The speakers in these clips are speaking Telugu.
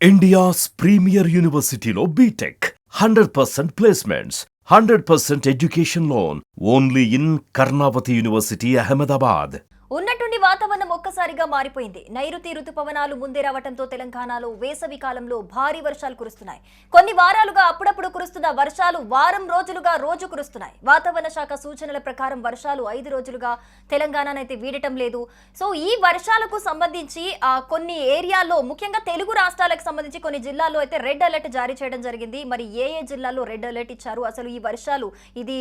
India's premier university lo BTech 100% placements, 100% education loan only in Karnavati University, Ahmedabad. ఉన్నట్టుండి వాతావరణం ఒక్కసారిగా మారిపోయింది. నైరుతి రుతుపవనాలు ముందే రావడంతో తెలంగాణలో వేసవి కాలంలో భారీ వర్షాలు కురుస్తున్నాయి. కొన్ని వారాలుగా అప్పుడప్పుడు కురుస్తున్న వర్షాలు వారం రోజులుగా రోజు కురుస్తున్నాయి. వాతావరణ శాఖ సూచనల ప్రకారం వర్షాలు 5 రోజులుగా తెలంగాణనైతే వీడటం లేదు. సో ఈ వర్షాలకు సంబంధించి కొన్ని ఏరియాల్లో ముఖ్యంగా తెలుగు రాష్ట్రాలకు సంబంధించి కొన్ని జిల్లాల్లో అయితే రెడ్ అలర్ట్ జారీ చేయడం జరిగింది. మరి ఏ జిల్లాల్లో రెడ్ అలర్ట్ ఇచ్చారు? అసలు ఈ వర్షాలు ఇది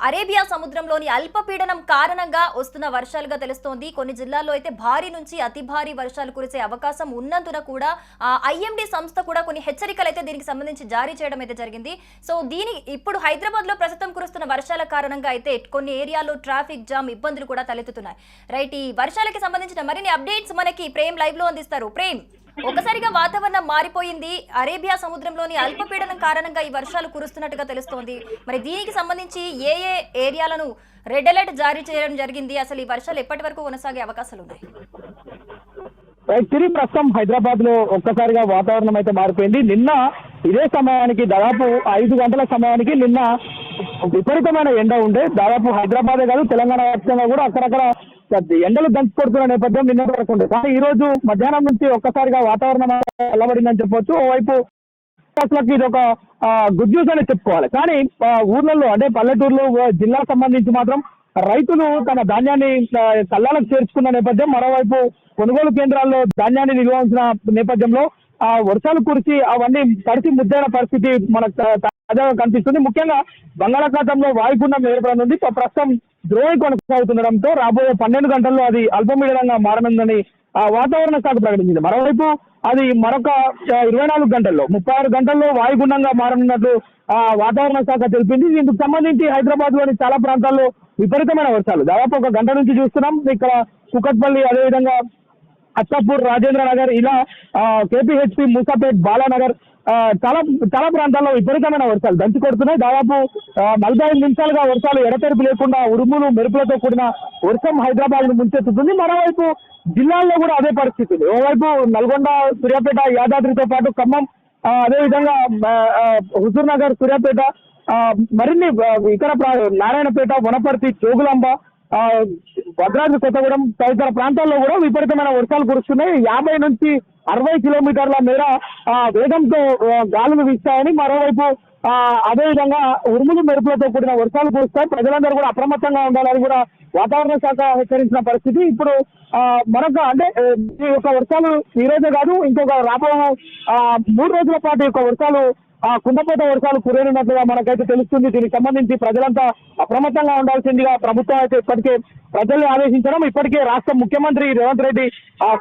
అరేబియా సముద్రంలోని అల్పపీడనం కారణంగా వస్తున్న వర్షాలుగా తెలుస్తోంది. కొన్ని జిల్లాల్లో అయితే భారీ నుంచి అతి భారీ వర్షాలు కురిసే అవకాశం ఉన్నందున కూడా ఐఎండీ సంస్థ కూడా కొన్ని హెచ్చరికలు అయితే దీనికి సంబంధించి జారీ చేయడం అయితే జరిగింది. సో ఇప్పుడు హైదరాబాద్ లో ప్రస్తుతం కురుస్తున్న వర్షాల కారణంగా అయితే కొన్ని ఏరియాలో ట్రాఫిక్ జామ్ ఇబ్బందులు కూడా తలెత్తుతున్నాయి. రైట్, ఈ వర్షాలకి సంబంధించిన మరిన్ని అప్డేట్స్ మనకి ప్రేమ్ లైవ్ లో అందిస్తారు. ప్రేమ్, ఒకసారిగా వాతావరణం మారిపోయింది. అరేబియా సముద్రంలోని అల్పపీడనం కారణంగా ఈ వర్షాలు కురుస్తున్నట్టుగా తెలుస్తోంది. మరి దీనికి సంబంధించి ఏ ఏరియాలను రెడ్ అలర్ట్ జారీ చేయడం జరిగింది? అసలు ఈ వర్షాలు ఎప్పటి వరకు కొనసాగే అవకాశాలు ఉన్నాయి? తిరిగి ప్రస్తుతం హైదరాబాద్ లో ఒక్కసారిగా వాతావరణం అయితే మారిపోయింది. నిన్న ఇదే సమయానికి దాదాపు 5 గంటల సమయానికి నిన్న విపరీతమైన ఎండ ఉండే. దాదాపు హైదరాబాదే కాదు తెలంగాణ వ్యాప్తంగా కూడా అక్కడక్కడ ఎండలు దంచి కొడుతున్న నేపథ్యం నిన్న వరకు ఉంది. కానీ ఈ రోజు మధ్యాహ్నం నుంచి ఒక్కసారిగా వాతావరణం అలవడిందని చెప్పొచ్చు. ఓవైపు ఇది ఒక గుడ్ న్యూస్ అని చెప్పుకోవాలి. కానీ ఊర్లలో అంటే పల్లెటూర్లు జిల్లాకు సంబంధించి మాత్రం రైతులు తన ధాన్యాన్ని కళ్ళాలకు చేర్చుకున్న నేపథ్యం, మరోవైపు కొనుగోలు కేంద్రాల్లో ధాన్యాన్ని నిల్వ ఉంచిన నేపథ్యంలో వర్షాలు కురిసి అవన్నీ తడిసి ముద్దైన పరిస్థితి మనకు తాజాగా కనిపిస్తుంది. ముఖ్యంగా బంగాళాఖాతంలో వాయుగుండం ఏర్పడనుంది. ప్రస్తుతం ద్రోణి కొనసాగుతుండడంతో రాబోయే 12 గంటల్లో అది అల్పపీడనంగా మారనుందని వాతావరణ శాఖ ప్రకటించింది. మరోవైపు అది మరొక 24 గంటల్లో 36 గంటల్లో వాయుగుండంగా మారనున్నట్లు వాతావరణ శాఖ తెలిపింది. దీనికి సంబంధించి హైదరాబాద్ లోని చాలా ప్రాంతాల్లో విపరీతమైన వర్షాలు దాదాపు 1 గంట నుంచి చూస్తున్నాం. ఇక్కడ కుకట్పల్లి, అదేవిధంగా అత్తాపూర్, రాజేంద్ర నగర్, ఇలా కేపీహెచ్పి, మూసాపేట్, బాలానగర్ చాలా ప్రాంతాల్లో విపరీతమైన వర్షాలు దంచి కొడుతున్నాయి. దాదాపు 45 నిమిషాలుగా వర్షాలు ఎడతెరిపి లేకుండా ఉరుములు మెరుపులతో కూడిన వర్షం హైదరాబాద్ ను ముంచెత్తుతుంది. మరోవైపు జిల్లాల్లో కూడా అదే పరిస్థితి. ఓవైపు నల్గొండ, సూర్యాపేట, యాదాద్రితో పాటు ఖమ్మం, అదేవిధంగా హుజూర్ నగర్, సూర్యాపేట, మరిన్ని ఇతర నారాయణపేట, వనపర్తి, జోగులాంబ, భద్రాద్రి కొత్తగూడెం తదితర ప్రాంతాల్లో కూడా విపరీతమైన వర్షాలు కురుస్తున్నాయి. 50 నుంచి 60 కిలోమీటర్ల మేర వేగంతో గాలులు వీస్తాయని, మరోవైపు అదేవిధంగా ఉరుములు మెరుపులతో కూడిన వర్షాలు కురుస్తాయి. ప్రజలందరూ కూడా అప్రమత్తంగా ఉండాలని కూడా వాతావరణ శాఖ హెచ్చరించిన పరిస్థితి. ఇప్పుడు మరొక అంటే ఈ యొక్క వర్షాలు ఈ రోజే కాదు, ఇంకొక రాబో 3 రోజుల పాటు ఈ యొక్క వర్షాలు కుండపోత వర్షాలు కురేనున్నట్లుగా మనకైతే తెలుస్తుంది. దీనికి సంబంధించి ప్రజలంతా అప్రమత్తంగా ఉండాల్సిందిగా ప్రభుత్వం అయితే ఇప్పటికే ప్రజల్ని ఆదేశించడం, ఇప్పటికే రాష్ట్ర ముఖ్యమంత్రి రేవంత్ రెడ్డి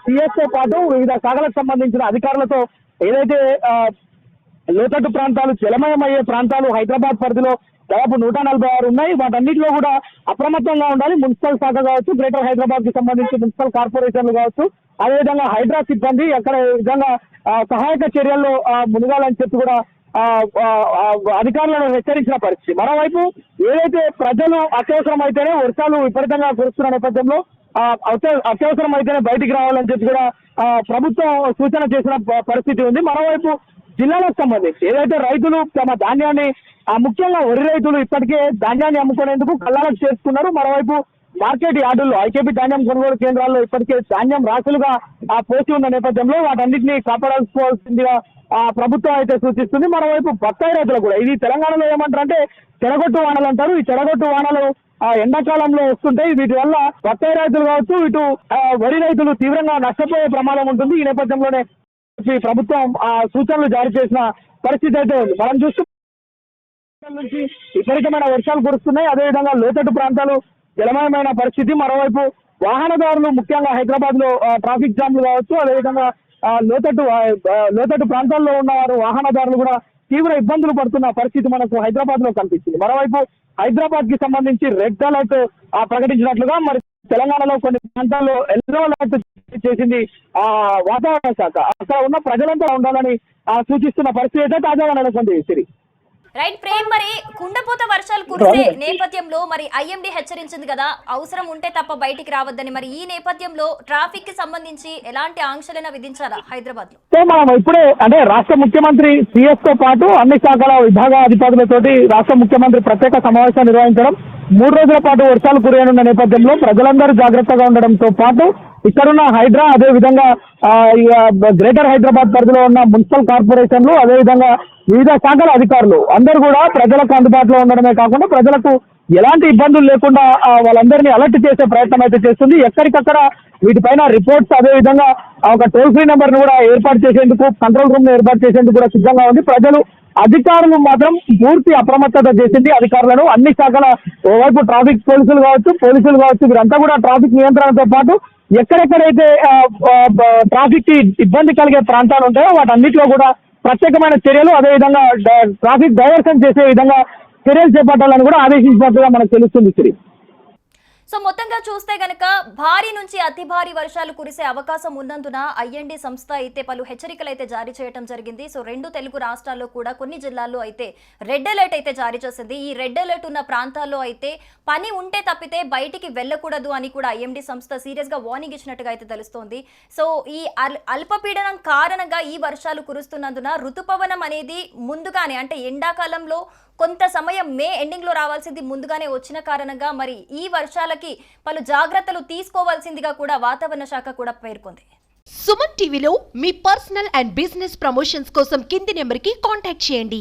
సిఎస్ తో పాటు వివిధ శాఖలకు సంబంధించిన అధికారులతో ఏదైతే లోతట్టు ప్రాంతాలు, జలమయమయ్యే ప్రాంతాలు హైదరాబాద్ పరిధిలో దాదాపు 146 ఉన్నాయి. వాటన్నిటిలో కూడా అప్రమత్తంగా ఉండాలి. మున్సిపల్ శాఖ కావచ్చు, గ్రేటర్ హైదరాబాద్ కి సంబంధించి మున్సిపల్ కార్పొరేషన్లు కావచ్చు, అదేవిధంగా హైడ్రా సిబ్బంది అక్కడ విధంగా సహాయక చర్యల్లో మునగాలని చెప్పి కూడా అధికారులను హెచ్చరించిన పరిస్థితి. మరోవైపు ఏదైతే ప్రజలు అత్యవసరం అయితేనే వర్షాలు విపరీతంగా కురుస్తున్న నేపథ్యంలో అత్యవసరం అయితేనే బయటికి రావాలని చెప్పి కూడా ప్రభుత్వం సూచన చేసిన పరిస్థితి ఉంది. మరోవైపు జిల్లాలకు సంబంధించి ఏదైతే రైతులు తమ ధాన్యాన్ని ముఖ్యంగా వరి రైతులు ఇప్పటికే ధాన్యాన్ని అమ్ముకునేందుకు కళ్ళాలకు చేసుకున్నారు. మరోవైపు మార్కెట్ యార్డుల్లో ఐకేపీ ధాన్యం కొనుగోలు కేంద్రాల్లో ఇప్పటికే ధాన్యం రాసులుగా పోసి ఉన్న నేపథ్యంలో వాటన్నిటిని కాపాడాల్సిందిగా ప్రభుత్వం అయితే సూచిస్తుంది. మరోవైపు బత్తాయి రైతులు కూడా, ఇది తెలంగాణలో ఏమంటారంటే చెడగొట్టు వానలు అంటారు. ఈ చెడగొట్టు వానలు ఎండాకాలంలో వస్తుంటాయి. వీటి వల్ల బత్తాయి రైతులు కావచ్చు, ఇటు వరి రైతులు తీవ్రంగా నష్టపోయే ప్రమాదం ఉంటుంది. ఈ నేపథ్యంలోనే ప్రభుత్వం సూచనలు జారీ చేసిన పరిస్థితి అయితే ఉంది. మనం చూస్తూ నుంచి విపరీతమైన వర్షాలు కురుస్తున్నాయి. అదేవిధంగా లోతట్టు ప్రాంతాలు జలమయమైన పరిస్థితి. మరోవైపు వాహనదారులు ముఖ్యంగా హైదరాబాద్ లో ట్రాఫిక్ జామ్లు కావచ్చు, అదేవిధంగా లోతట్టు ప్రాంతాల్లో ఉన్నవారు వాహనదారులు కూడా తీవ్ర ఇబ్బందులు పడుతున్న పరిస్థితి మనకు హైదరాబాద్ లో కనిపిస్తుంది. మరోవైపు హైదరాబాద్ కి సంబంధించి రెడ్ అలర్ట్ ప్రకటించినట్లుగా మరి తెలంగాణలో కొన్ని ప్రాంతాల్లో ఎల్లో అలర్ట్ చేసింది వాతావరణ శాఖ. అక్కడ ఉన్న ప్రజలంతా ఉండాలని సూచిస్తున్న పరిస్థితి అయితే తాజాగా నెలకొంది. సిరి రైట్ ప్రేమ్, మరి కుండపోత వర్షాలు కురిసే నేపథ్యంలో మరి ఐఎండీ హెచ్చరించింది కదా అవసరం ఉంటే తప్ప బయటికి రావద్దని. మరి ఈ నేపథ్యంలో ట్రాఫిక్ కి సంబంధించి ఎలాంటి ఆంక్షలైనా విధించాలా హైదరాబాద్ లో? సో మనం ఇప్పుడే అంటే రాష్ట్ర ముఖ్యమంత్రి సిఎస్ తో పాటు అన్ని శాఖల విభాగ అధిపతులతోటి రాష్ట్ర ముఖ్యమంత్రి ప్రత్యేక సమావేశం నిర్వహించడం, 3 రోజుల పాటు వర్షాలు కురియనున్న నేపథ్యంలో ప్రజలందరూ జాగ్రత్తగా ఉండడంతో పాటు ఇక్కడున్న హైడ్రా, అదే విధంగా గ్రేటర్ హైదరాబాద్ పరిధిలో ఉన్న మున్సిపల్ కార్పొరేషన్లు, అదే విధంగా వివిధ శాఖల అధికారులు అందరూ కూడా ప్రజలకు అందుబాటులో ఉండడమే కాకుండా ప్రజలకు ఎలాంటి ఇబ్బందులు లేకుండా వాళ్ళందరినీ అలర్ట్ చేసే ప్రయత్నం అయితే చేస్తుంది. ఎక్కడికక్కడ వీటిపైన రిపోర్ట్స్, అదే విధంగా ఒక టోల్ ఫ్రీ నెంబర్ ను కూడా ఏర్పాటు చేసేందుకు, కంట్రోల్ రూమ్ ను ఏర్పాటు చేసేందుకు కూడా సిద్ధంగా ఉంది. ప్రజలు, అధికారులు మాత్రం పూర్తి అప్రమత్తత చేసింది అధికారులను. అన్ని శాఖల ఓవైపు ట్రాఫిక్ పోలీసులు కావచ్చు వీరంతా కూడా ట్రాఫిక్ నియంత్రణతో పాటు ఎక్కడెక్కడైతే ట్రాఫిక్ కి ఇబ్బంది కలిగే ప్రాంతాలు ఉంటాయో వాటన్నిటిలో కూడా ప్రత్యేకమైన చర్యలు, అదేవిధంగా ట్రాఫిక్ డైవర్షన్ చేసే విధంగా చర్యలు చేపట్టాలని కూడా ఆదేశించినట్టుగా మనకు తెలుస్తుంది శ్రీ. సో మొత్తంగా చూస్తే గనక భారీ నుంచి అతి భారీ వర్షాలు కురిసే అవకాశం ఉన్నందున ఐఎండీ సంస్థ అయితే పలు హెచ్చరికలు అయితే జారీ చేయడం జరిగింది. సో 2 తెలుగు రాష్ట్రాల్లో కూడా కొన్ని జిల్లాల్లో అయితే రెడ్ అలర్ట్ అయితే జారీ చేసింది. ఈ రెడ్ అలర్ట్ ఉన్న ప్రాంతాల్లో అయితే పని ఉంటే తప్పితే బయటికి వెళ్ళకూడదు అని కూడా ఐఎండీ సంస్థ సీరియస్ గా వార్నింగ్ ఇచ్చినట్టుగా అయితే తెలుస్తోంది. సో ఈ అల్పపీడనం కారణంగా ఈ వర్షాలు కురుస్తున్నందున ఋతుపవనం అనేది ముందుగానే, అంటే ఎండాకాలంలో కొంత సమయం మే ఎండింగ్ లో రావాల్సింది ముందుగానే వచ్చిన కారణంగా మరి ఈ వర్షాలకి పలు జాగ్రత్తలు తీసుకోవాల్సిందిగా కూడా వాతావరణ శాఖ కూడా పేర్కొంది. సుమన్ టీవీలో మీ పర్సనల్ అండ్ బిజినెస్ ప్రమోషన్స్ కోసం కింది నెంబర్కి కాంటాక్ట్ చేయండి.